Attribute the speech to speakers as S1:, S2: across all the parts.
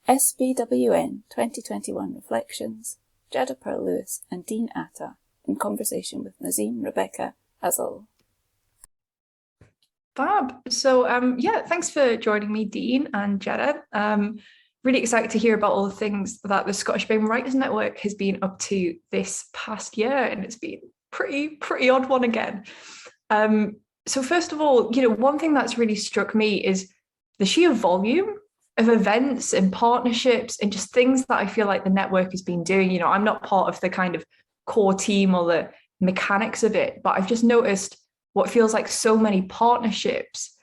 S1: SBWN 2021 Reflections, Jeda Lewis and Dean Atta in conversation with Nasim Rebecca Asl.
S2: Fab. So thanks for joining me, Dean and Jeda. Really excited to hear about all the things that the Scottish BAME Writers Network has been up to this past year, and it's been pretty odd one again. So first of all, one thing that's really struck me is the sheer volume of events and partnerships and just things that I feel like the network has been doing. I'm not part of the kind of core team or the mechanics of it, but I've just noticed what feels like so many partnerships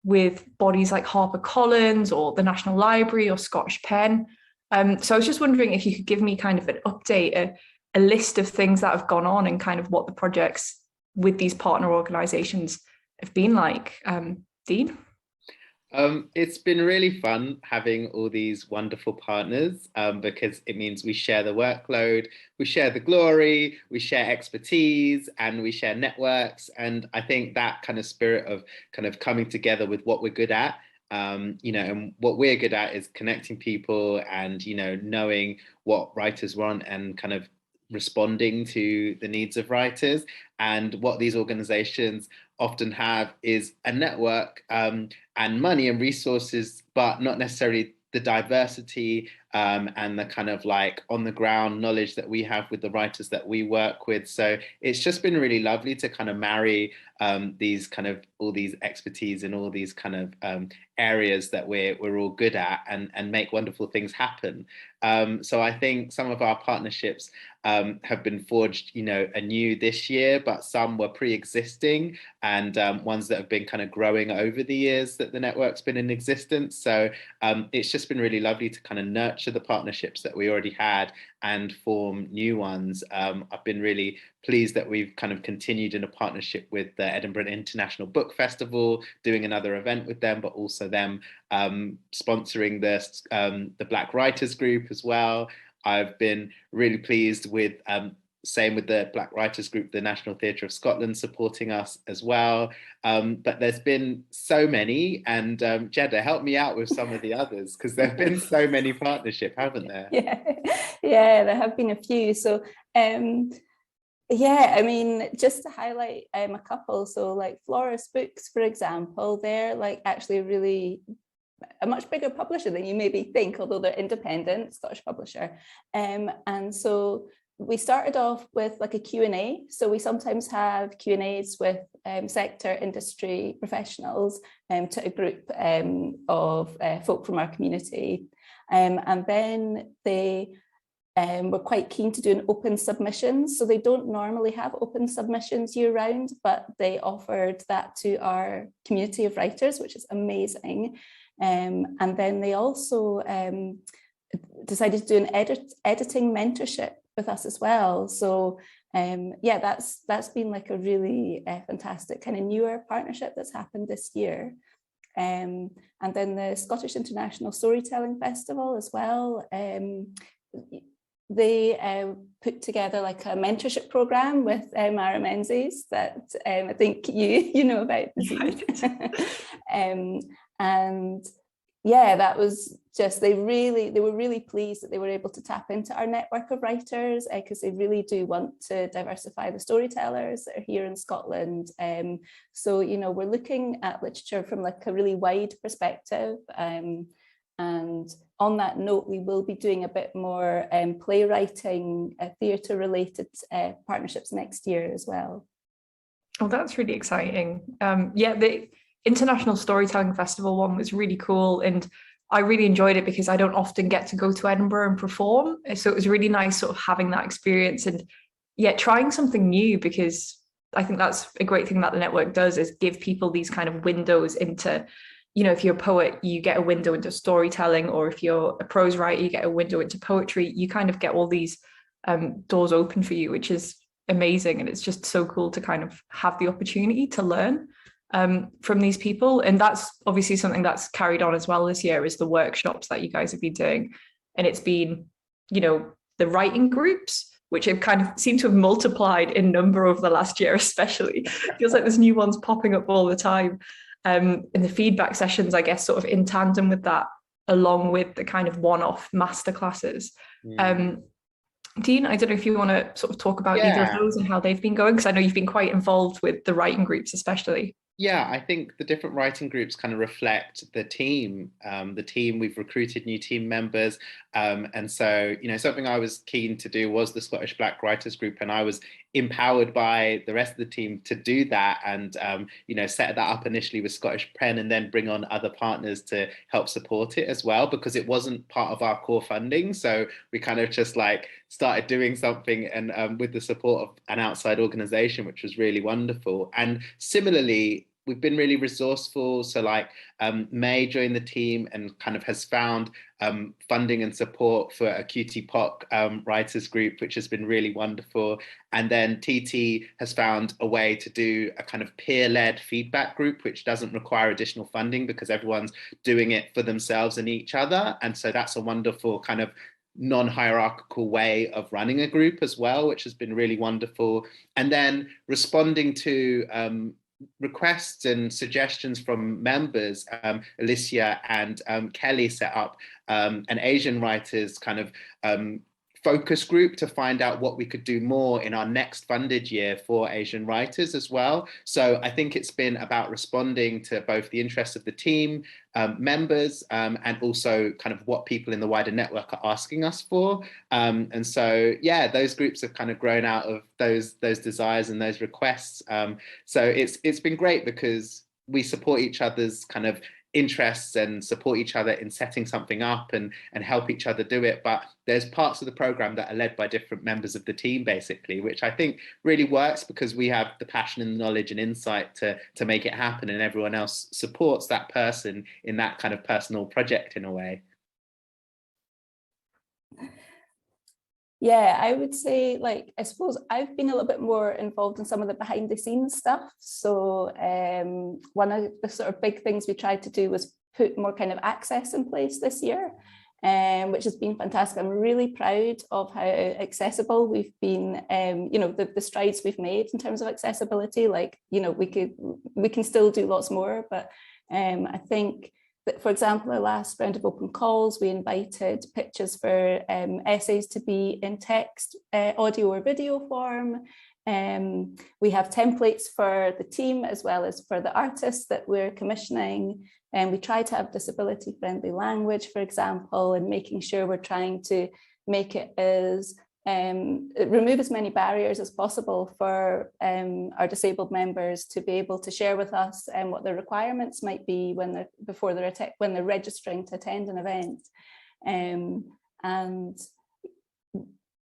S2: with bodies like HarperCollins or the National Library or Scottish Pen. So I was just wondering if you could give me kind of an update, a list of things that have gone on and kind of what the projects with these partner organisations have been like. Dean?
S3: It's been really fun having all these wonderful partners because it means we share the workload, we share the glory, we share expertise, and we share networks. And I think that kind of spirit of kind of coming together with what we're good at, and what we're good at is connecting people and, knowing what writers want and kind of responding to the needs of writers. And what these organizations often have is a network and money and resources, but not necessarily the diversity and the kind of like on the ground knowledge that we have with the writers that we work with. So it's just been really lovely to kind of marry these kind of all these expertise in all these kind of areas that we're all good at and make wonderful things happen. So I think some of our partnerships have been forged, anew this year, but some were pre-existing and ones that have been kind of growing over the years that the network's been in existence. So it's just been really lovely to kind of nurture the partnerships that we already had and form new ones. I've been really pleased that we've kind of continued in a partnership with the Edinburgh International Book Festival, doing another event with them, but also them sponsoring the Black Writers Group as well. I've been really pleased with same with the Black Writers Group, the National Theatre of Scotland supporting us as well. But there's been so many, and Jeda, help me out with some of the others, because there have been so many partnerships, haven't there?
S1: Yeah, there have been a few. So just to highlight a couple, so like Florus Books, for example, they're like actually really a much bigger publisher than you maybe think, although they're independent, Scottish publisher. And so we started off with like a Q&A. So we sometimes have Q&As with sector industry professionals to a group of folk from our community. And then they were quite keen to do an open submissions. So they don't normally have open submissions year round, but they offered that to our community of writers, which is amazing. And then they also decided to do an editing mentorship with us as well. So that's been like a really fantastic kind of newer partnership that's happened this year. And then the Scottish International Storytelling Festival as well. They put together like a mentorship program with Mara Menzies that I think you know about. And yeah, that was just, they were really pleased that they were able to tap into our network of writers because they really do want to diversify the storytellers that are here in Scotland. So, we're looking at literature from like a really wide perspective. And on that note, we will be doing a bit more playwriting, theatre related partnerships next year as well.
S2: Oh, that's really exciting. The International Storytelling Festival one was really cool, and I really enjoyed it because I don't often get to go to Edinburgh and perform. So it was really nice sort of having that experience and trying something new, because I think that's a great thing that the network does, is give people these kind of windows into, if you're a poet, you get a window into storytelling, or if you're a prose writer, you get a window into poetry. You kind of get all these doors open for you, which is amazing. And it's just so cool to kind of have the opportunity to learn from these people. And that's obviously something that's carried on as well this year, is the workshops that you guys have been doing. And it's been, the writing groups, which have kind of seemed to have multiplied in number over the last year, especially. It feels like there's new ones popping up all the time. And the feedback sessions, I guess, sort of in tandem with that, along with the kind of one-off masterclasses. Dean, I don't know if you want to sort of talk about either of those and how they've been going, because I know you've been quite involved with the writing groups especially.
S3: Yeah, I think the different writing groups kind of reflect the team. We've recruited new team members. And so, something I was keen to do was the Scottish Black Writers Group, and I was empowered by the rest of the team to do that and, set that up initially with Scottish Pen and then bring on other partners to help support it as well, because it wasn't part of our core funding. So we kind of just started doing something and with the support of an outside organization, which was really wonderful. And similarly, we've been really resourceful. So May joined the team and kind of has found funding and support for a QT-POC writers group, which has been really wonderful. And then TT has found a way to do a kind of peer-led feedback group, which doesn't require additional funding because everyone's doing it for themselves and each other. And so that's a wonderful kind of non-hierarchical way of running a group as well, which has been really wonderful. And then responding to requests and suggestions from members, Alicia and Kelly set up an Asian writers kind of focus group to find out what we could do more in our next funded year for Asian writers as well. So I think it's been about responding to both the interests of the team, members, and also kind of what people in the wider network are asking us for. And so, yeah, those groups have kind of grown out of those desires and those requests. So it's been great because we support each other's kind of interests and support each other in setting something up and help each other do it. But there's parts of the program that are led by different members of the team, basically, which I think really works because we have the passion and knowledge and insight to make it happen, and everyone else supports that person in that kind of personal project in a way.
S1: Yeah, I would say, I suppose I've been a little bit more involved in some of the behind the scenes stuff. So one of the sort of big things we tried to do was put more kind of access in place this year, which has been fantastic. I'm really proud of how accessible we've been, the strides we've made in terms of accessibility. We can still do lots more, but I think that, for example, our last round of open calls, we invited pitches for essays to be in text, audio or video form. We have templates for the team as well as for the artists that we're commissioning. And we try to have disability-friendly language, for example, and making sure we're trying to make it as remove as many barriers as possible for our disabled members to be able to share with us what their requirements might be when they're registering to attend an event. And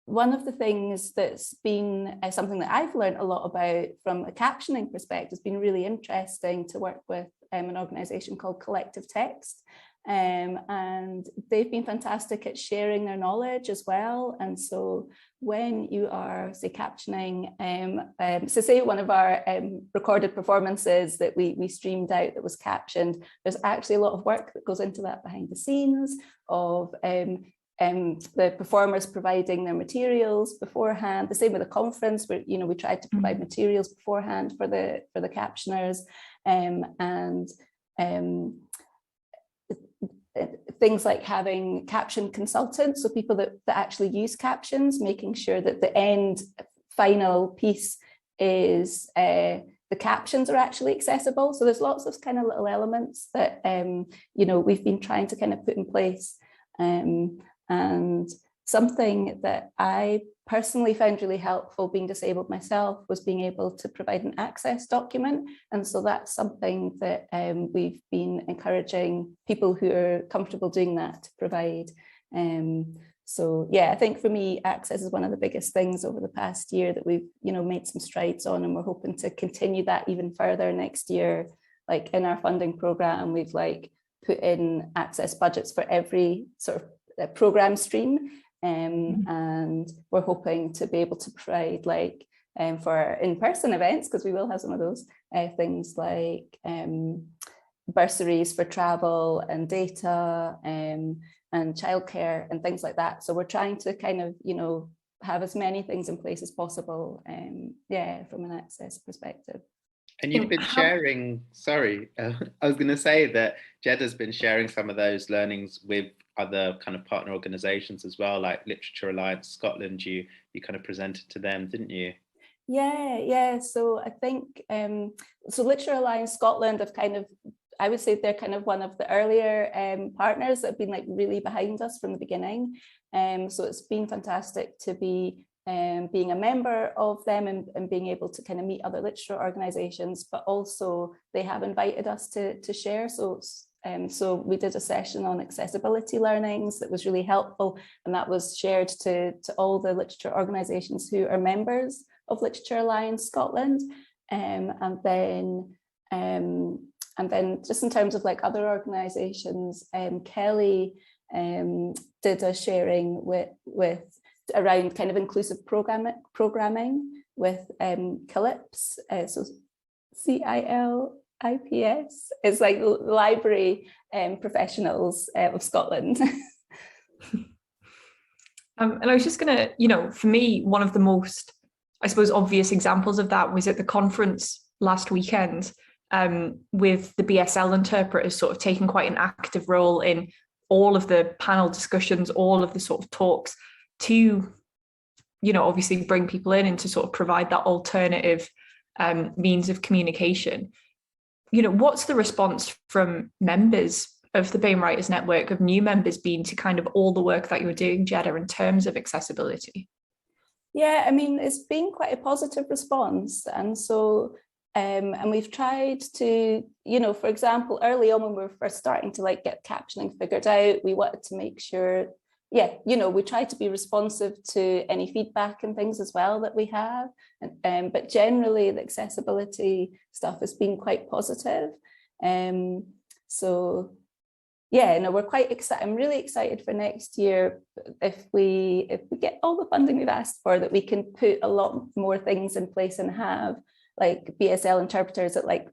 S1: one of the things that's been something that I've learned a lot about from a captioning perspective has been really interesting to work with an organisation called Collective Text. And they've been fantastic at sharing their knowledge as well. And so when you are, say, captioning, so say one of our recorded performances that we streamed out that was captioned, there's actually a lot of work that goes into that behind the scenes of the performers providing their materials beforehand. The same with the conference, where we tried to provide materials beforehand for the captioners, things like having caption consultants, so people that actually use captions, making sure that the end final piece is the captions are actually accessible. So there's lots of kind of little elements that we've been trying to kind of put in place. And something that I personally found really helpful, being disabled myself, was being able to provide an access document. And so that's something that we've been encouraging people who are comfortable doing that to provide. So yeah, I think for me, access is one of the biggest things over the past year that we've made some strides on, and we're hoping to continue that even further next year. Like in our funding program, we've put in access budgets for every sort of program stream. And we're hoping to be able to provide for in-person events, because we will have some of those things like bursaries for travel and data and childcare and things like that. So we're trying to kind of have as many things in place as possible, from an access perspective.
S3: And you've been sharing, sorry, I was going to say that Jeda's been sharing some of those learnings with other kind of partner organisations as well, like Literature Alliance Scotland. You kind of presented to them, didn't you?
S1: Yeah. So I think, so Literature Alliance Scotland have kind of, I would say they're kind of one of the earlier partners that have been like really behind us from the beginning. So it's been fantastic to be being a member of them and being able to kind of meet other literature organisations, but also they have invited us to share. So we did a session on accessibility learnings that was really helpful, and that was shared to all the literature organisations who are members of Literature Alliance Scotland. And then just in terms of like other organisations, Kelly did a sharing with around kind of inclusive programming with CILIPS, so CILIPS. It's like the library professionals of Scotland.
S2: And I was just gonna, for me, one of the most, I suppose, obvious examples of that was at the conference last weekend, with the BSL interpreters sort of taking quite an active role in all of the panel discussions, all of the sort of talks, to, obviously bring people in and to sort of provide that alternative means of communication. What's the response from members of the BAME Writers Network, of new members, been to kind of all the work that you're doing, Jeda, in terms of accessibility?
S1: Yeah, I mean, it's been quite a positive response. And so, and we've tried to, for example, early on when we were first starting to like get captioning figured out, we wanted to make sure, we tried to be responsive to any feedback and things as well that we have. But generally the accessibility stuff has been quite positive. So yeah, no, we're quite excited. I'm really excited for next year if we get all the funding we've asked for, that we can put a lot more things in place and have like BSL interpreters at like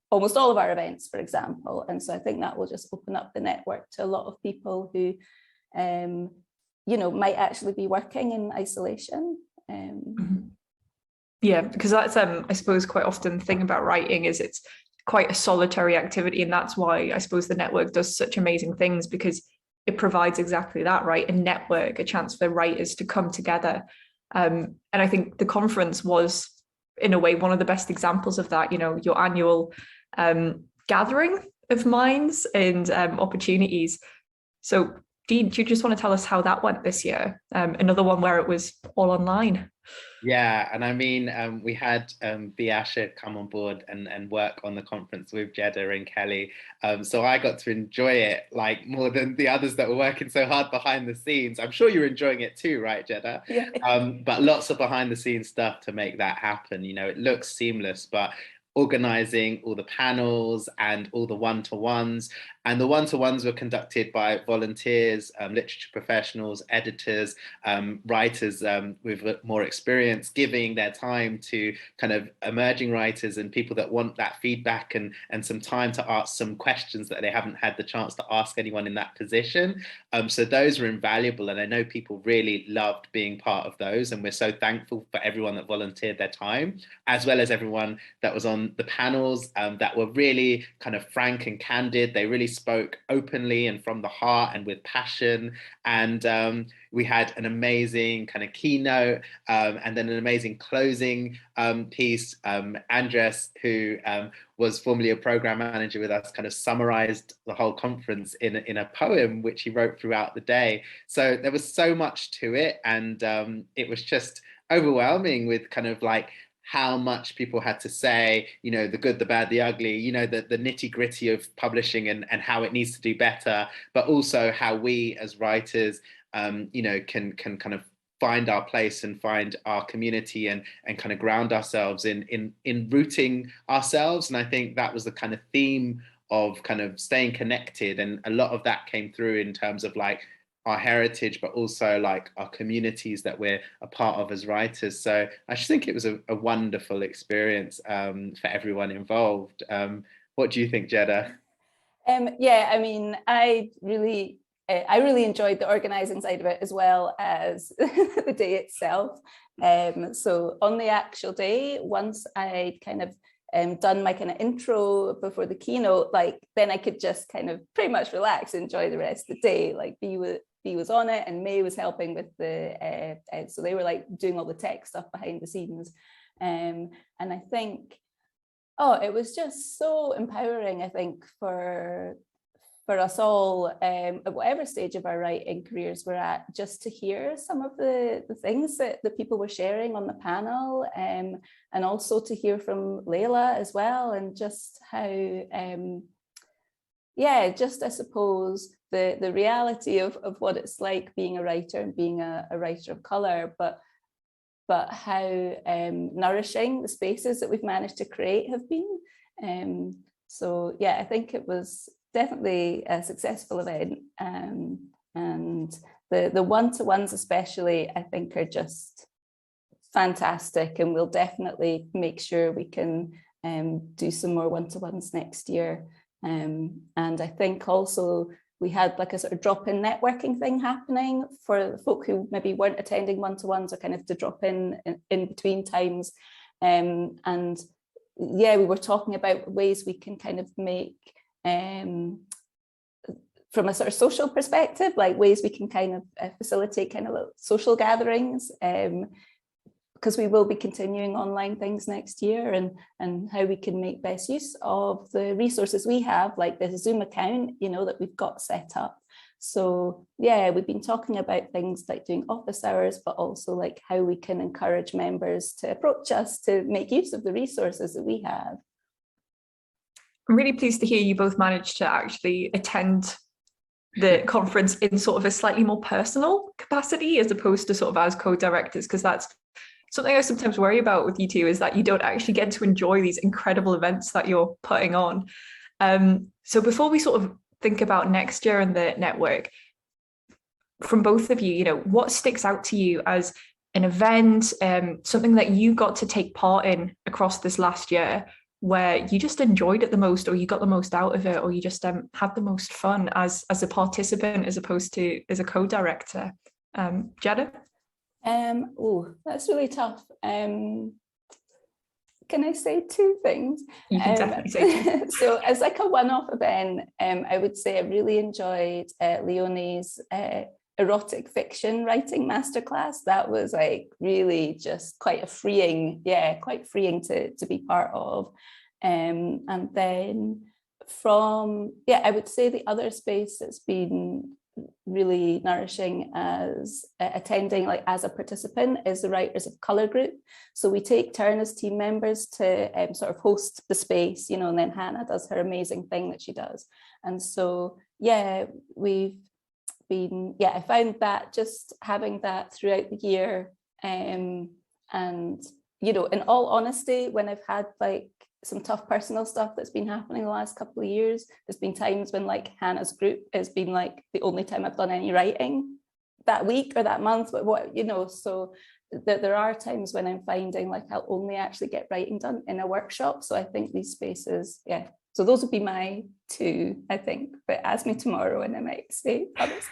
S1: almost all of our events, for example. And so I think that will just open up the network to a lot of people who, might actually be working in isolation.
S2: Yeah, because that's, I suppose, quite often the thing about writing is it's quite a solitary activity, and that's why I suppose the network does such amazing things, because it provides exactly that, right? A network, a chance for writers to come together. And I think the conference was, in a way, one of the best examples of that. Your annual gathering of minds and opportunities. So Dean, do you just want to tell us how that went this year? Another one where it was all online.
S3: Yeah, and I mean, we had Biasha come on board and work on the conference with Jeda and Kelly. So I got to enjoy it like more than the others that were working so hard behind the scenes. I'm sure you're enjoying it too, right, Jeda?
S1: Yeah.
S3: But lots of behind the scenes stuff to make that happen. It looks seamless, but organizing all the panels and all the one-to-ones. And the one-to-ones were conducted by volunteers, literature professionals, editors, writers with more experience, giving their time to kind of emerging writers and people that want that feedback and some time to ask some questions that they haven't had the chance to ask anyone in that position. So those were invaluable. And I know people really loved being part of those. And we're so thankful for everyone that volunteered their time, as well as everyone that was on the panels that were really kind of frank and candid. They really spoke openly and from the heart and with passion. And we had an amazing kind of keynote and then an amazing closing piece. Andres, who was formerly a program manager with us, kind of summarized the whole conference in a poem which he wrote throughout the day. So there was so much to it, and it was just overwhelming with kind of like how much people had to say, the good, the bad, the ugly, the nitty gritty of publishing and how it needs to do better, but also how we as writers, can kind of find our place and find our community and kind of ground ourselves in rooting ourselves. And I think that was the kind of theme of kind of staying connected. And a lot of that came through in terms of like our heritage, but also like our communities that we're a part of as writers. So I just think it was a wonderful experience for everyone involved. What do you think, Jeda?
S1: Yeah, I mean, I really enjoyed the organizing side of it as well as the day itself. So on the actual day, once I kind of done my kind of intro before the keynote, like then I could just kind of pretty much relax, enjoy the rest of the day. Like Bea was on it, and May was helping with the so they were like doing all the tech stuff behind the scenes. And I think, it was just so empowering, I think, for us all, at whatever stage of our writing careers we're at, just to hear some of the things that the people were sharing on the panel, and also to hear from Layla as well, and just how, just I suppose the reality of what it's like being a writer and being a writer of colour, but how nourishing the spaces that we've managed to create have been. So yeah, I think it was definitely a successful event, and the one-to-ones especially, I think, are just fantastic, and we'll definitely make sure we can do some more one-to-ones next year. And I think also we had like a sort of drop-in networking thing happening for folk who maybe weren't attending one-to-ones, or kind of to drop in between times. And yeah, we were talking about ways we can kind of make, from a sort of social perspective, like ways we can kind of facilitate kind of little social gatherings, because we will be continuing online things next year, and how we can make best use of the resources we have, like the Zoom account, that we've got set up. So yeah, we've been talking about things like doing office hours, but also like how we can encourage members to approach us to make use of the resources that we have.
S2: I'm really pleased to hear you both managed to actually attend the conference in sort of a slightly more personal capacity, as opposed to sort of as co-directors, because that's something I sometimes worry about with you two, is that you don't actually get to enjoy these incredible events that you're putting on. So before we sort of think about next year and the network, from both of you, what sticks out to you as an event, something that you got to take part in across this last year, where you just enjoyed it the most, or you got the most out of it, or you just had the most fun as a participant as opposed to as a co-director? Jeda?
S1: That's really tough. Can I say two things?
S2: You can definitely say two.
S1: So as like a one-off event, I would say I really enjoyed Leonie's erotic fiction writing masterclass. That was like really just quite freeing to be part of. And then I would say the other space that's been really nourishing as attending, like as a participant, is the Writers of Colour group. So we take turn as team members to sort of host the space, and then Hannah does her amazing thing that she does. And so yeah, I found that just having that throughout the year, and in all honesty, when I've had like some tough personal stuff that's been happening the last couple of years, there's been times when like Hannah's group has been like the only time I've done any writing that week or that month, but so that there are times when I'm finding like I'll only actually get writing done in a workshop. So I think these spaces, so those would be my two, I think, but ask me tomorrow and I might say others.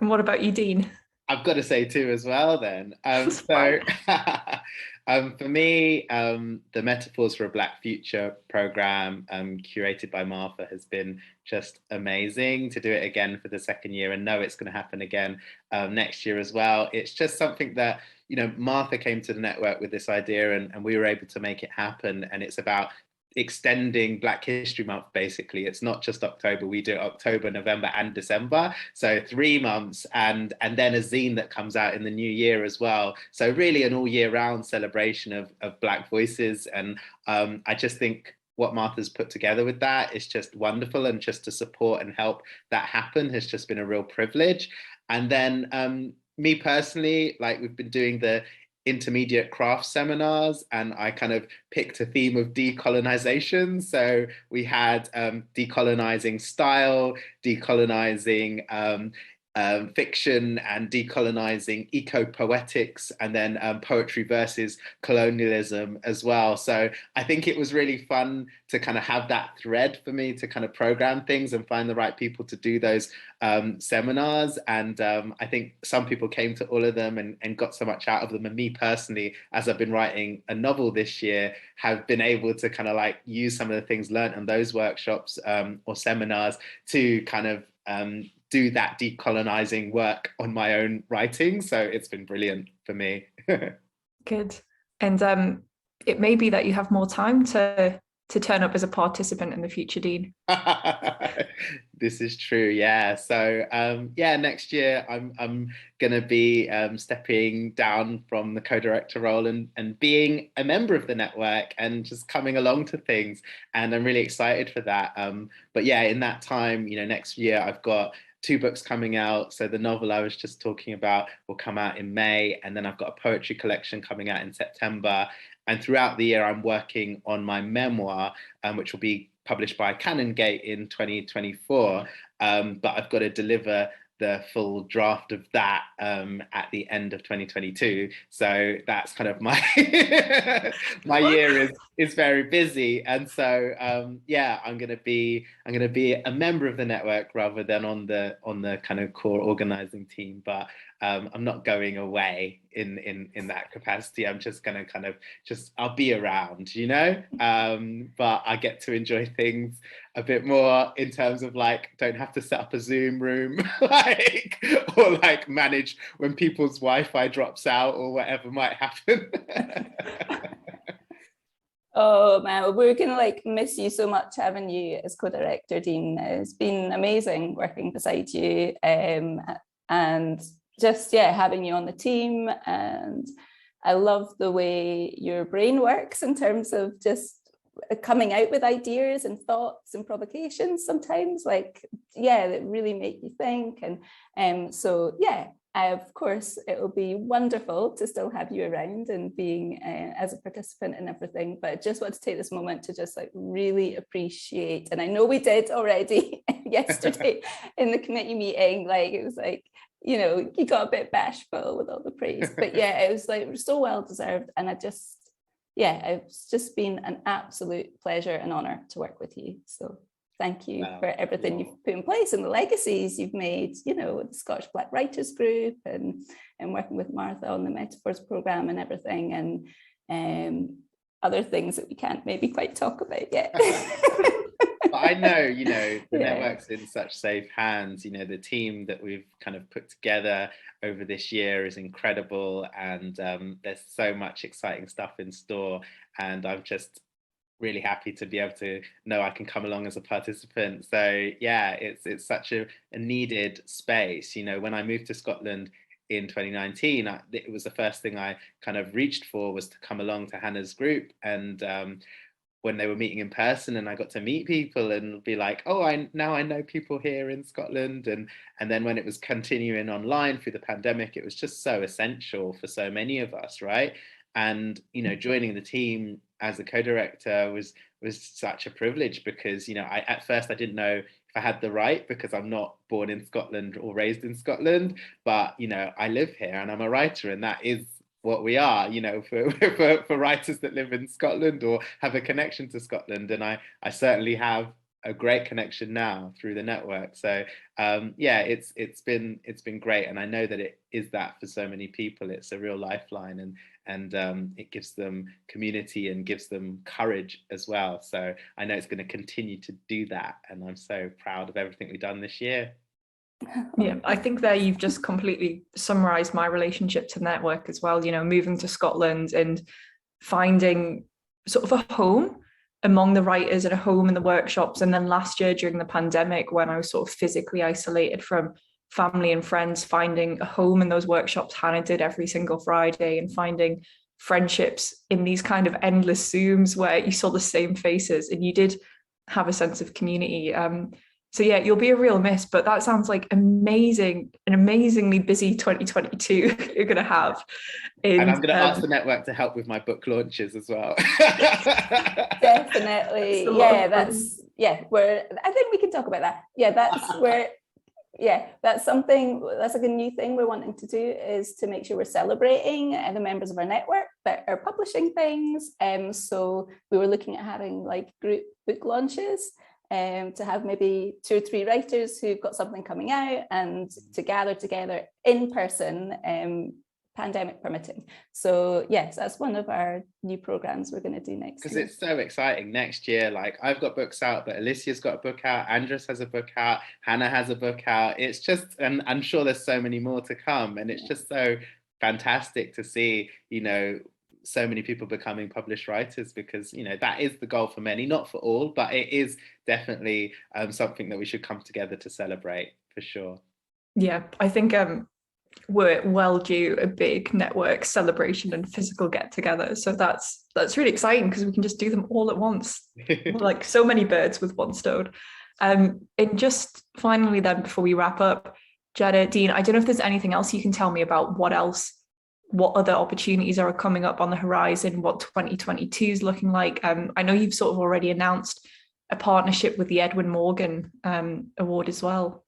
S2: And what about you, Dean?
S3: I've got to say two as well then. For me, the Metaphors for a Black Future program, curated by Martha, has been just amazing. To do it again for the second year and know it's going to happen again next year as well. It's just something that, Martha came to the network with this idea, and we were able to make it happen. And it's about extending Black History Month, basically. It's not just October, we do October, November and December, so 3 months, and then a zine that comes out in the new year as well. So really an all year round celebration of Black voices. And I just think what Martha's put together with that is just wonderful, and just to support and help that happen has just been a real privilege. And then me personally, like, we've been doing the intermediate craft seminars, and I kind of picked a theme of decolonization. So we had decolonizing style, decolonizing fiction and decolonizing eco-poetics, and then poetry versus colonialism as well. So I think it was really fun to kind of have that thread for me to kind of program things and find the right people to do those seminars. And I think some people came to all of them and got so much out of them. And me personally, as I've been writing a novel this year, have been able to kind of like use some of the things learned in those workshops or seminars to kind of do that decolonizing work on my own writing. So it's been brilliant for me.
S2: Good. And it may be that you have more time to turn up as a participant in the future, Dean.
S3: This is true, yeah. So yeah, next year I'm gonna be stepping down from the co-director role and being a member of the network and just coming along to things, and I'm really excited for that. But yeah, in that time, you know, next year I've got 2 books coming out. So the novel I was just talking about will come out in May, and then I've got a poetry collection coming out in September. And throughout the year, I'm working on my memoir, which will be published by Canongate in 2024. But I've got to deliver the full draft of that at the end of 2022. So that's kind of my my year is very busy. And so yeah, I'm gonna be a member of the network rather than on the kind of core organizing team. But I'm not going away in that capacity. I'm just gonna kind of I'll be around, you know. But I get to enjoy things a bit more in terms of like, don't have to set up a Zoom room like, or like manage when people's Wi-Fi drops out or whatever might happen.
S1: Oh man, we're gonna like miss you so much having you as co-director, Dean. It's been amazing working beside you, and just having you on the team. And I love the way your brain works in terms of just coming out with ideas and thoughts and provocations sometimes, like that really make you think. And so of course it'll be wonderful to still have you around and being as a participant and everything, but I just want to take this moment to just like really appreciate, and I know we did already yesterday in the committee meeting, like it was like, you know, you got a bit bashful with all the praise, but it was like so well deserved. And it's just been an absolute pleasure and honor to work with you. So thank you for everything you've put in place and the legacies you've made, you know, with the Scottish Black Writers Group and working with Martha on the Metaphors programme and everything, and other things that we can't maybe quite talk about yet.
S3: But I know, you know, the network's in such safe hands. You know, the team that we've kind of put together over this year is incredible, and there's so much exciting stuff in store. And I'm just really happy to be able to know I can come along as a participant. So yeah, it's such a needed space. You know, when I moved to Scotland in 2019, it was the first thing I kind of reached for, was to come along to Hannah's group. And when they were meeting in person and I got to meet people and be like, oh, now I know people here in Scotland. And then when it was continuing online through the pandemic, it was just so essential for so many of us, right? And, you know, joining the team as a co-director was such a privilege, because, you know, at first I didn't know if I had the right, because I'm not born in Scotland or raised in Scotland, but, you know, I live here and I'm a writer, and that is what we are, you know, for writers that live in Scotland or have a connection to Scotland. And I certainly have a great connection now through the network. So it's been great, and I know that it is that for so many people. It's a real lifeline, and it gives them community and gives them courage as well. So I know it's going to continue to do that, and I'm so proud of everything we've done this year.
S2: Yeah, I think there you've just completely summarized my relationship to network as well. You know, moving to Scotland and finding sort of a home among the writers and a home in the workshops. And then last year during the pandemic, when I was sort of physically isolated from family and friends, finding a home in those workshops Hannah did every single Friday, and finding friendships in these kind of endless Zooms where you saw the same faces and you did have a sense of community. So yeah, you'll be a real miss, but that sounds like an amazingly busy 2022 you're going to have.
S3: And I'm going to ask the network to help with my book launches as well.
S1: Definitely. I think we can talk about that. Yeah, that's where yeah, that's like a new thing we're wanting to do, is to make sure we're celebrating the members of our network that are publishing things. So we were looking at having like group book launches, to have maybe 2 or 3 writers who've got something coming out, and to gather together in person, pandemic permitting. So yes, that's one of our new programs we're going to do next year.
S3: Because it's so exciting next year. Like, I've got books out, but Alicia's got a book out, Andres has a book out, Hannah has a book out. It's just, and I'm sure there's so many more to come, and it's just so fantastic to see, you know, so many people becoming published writers, because, you know, that is the goal for many, not for all, but it is definitely something that we should come together to celebrate, for sure.
S2: Yeah, I think we're well due a big network celebration and physical get together. So that's really exciting, because we can just do them all at once. Like so many birds with one stone. And just finally then, before we wrap up, Jeda, Dean, I don't know if there's anything else you can tell me about what other opportunities are coming up on the horizon, what 2022 is looking like. I know you've sort of already announced a partnership with the Edwin Morgan Award as well.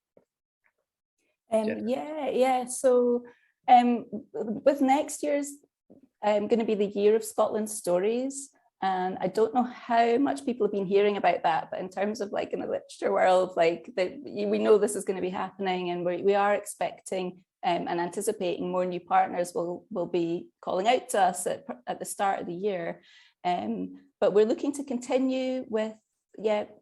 S1: Yeah. So with next year's going to be the Year of Scotland Stories, and I don't know how much people have been hearing about that, but in terms of like in the literature world, like we know this is going to be happening, and we are expecting and anticipating more new partners will be calling out to us at the start of the year. But we're looking to continue with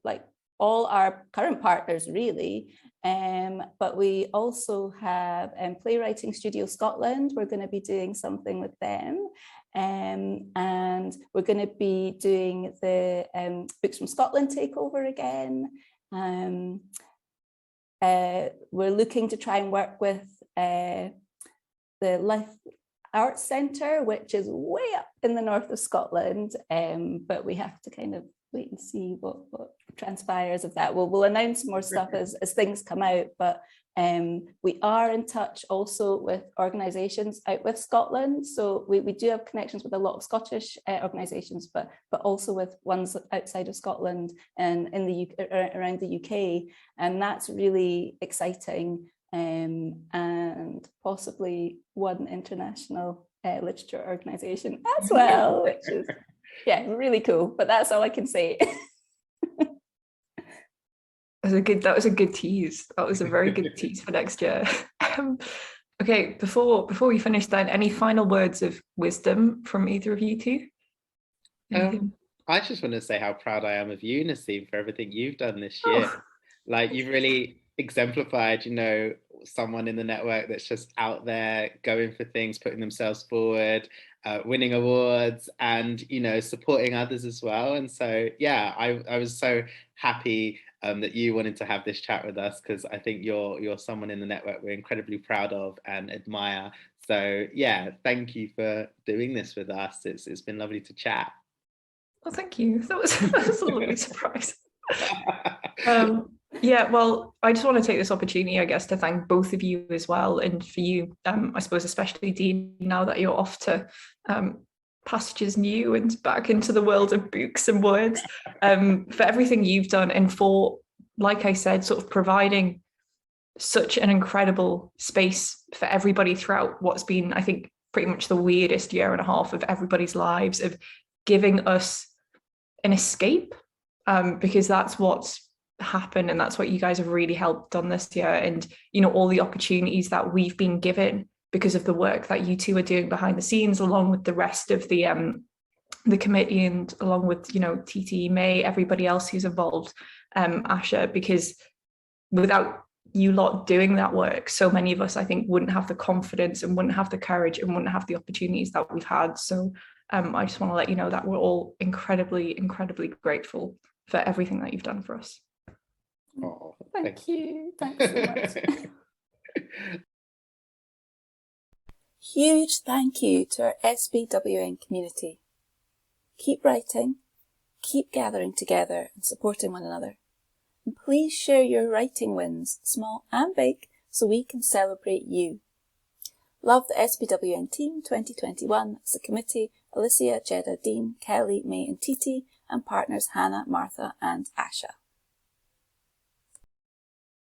S1: like all our current partners really, but we also have Playwriting Studio Scotland. We're going to be doing something with them, and we're going to be doing the Books from Scotland takeover again. We're looking to try and work with the Life Arts Centre, which is way up in the north of Scotland, but we have to kind of wait and see what transpires of that. We'll announce more stuff as things come out, but we are in touch also with organisations out with Scotland. So we do have connections with a lot of Scottish organisations, but also with ones outside of Scotland and in the around the UK, and that's really exciting. And possibly one international literature organisation as well, which is really cool. But that's all I can say.
S2: That was a good tease. That was a very good tease for next year. Okay, before we finish then, any final words of wisdom from either of you two?
S3: I just want to say how proud I am of you, Nasim, for everything you've done this year. Like, you've really exemplified, you know, someone in the network that's just out there going for things, putting themselves forward, winning awards, and, you know, supporting others as well. And so I was so happy that you wanted to have this chat with us, because I think you're someone in the network we're incredibly proud of and admire. So thank you for doing this with us. It's been lovely to chat.
S2: Well, thank you. That was a lovely surprise. Well, I just want to take this opportunity, I guess, to thank both of you as well, and for you, I suppose, especially Dean, now that you're off to pastures new and back into the world of books and words, for everything you've done, and for, like I said, sort of providing such an incredible space for everybody throughout what's been, I think, pretty much the weirdest year and a half of everybody's lives, of giving us an escape, because that's what's happened, and that's what you guys have really helped done this year. And, you know, all the opportunities that we've been given because of the work that you two are doing behind the scenes, along with the rest of the committee, and along with, you know, TT, May, everybody else who's involved, Asha, because without you lot doing that work, so many of us, I think, wouldn't have the confidence and wouldn't have the courage and wouldn't have the opportunities that we've had. So I just want to let you know that we're all incredibly, incredibly grateful for everything that you've done for us.
S1: Oh, thank you. Thanks so much. Huge thank you to our SBWN community. Keep writing, keep gathering together and supporting one another. And please share your writing wins, small and big, so we can celebrate you. Love the SBWN team 2021 as a committee: Alicia, Jeda, Dean, Kelly, May and Titi, and partners Hannah, Martha and Asha.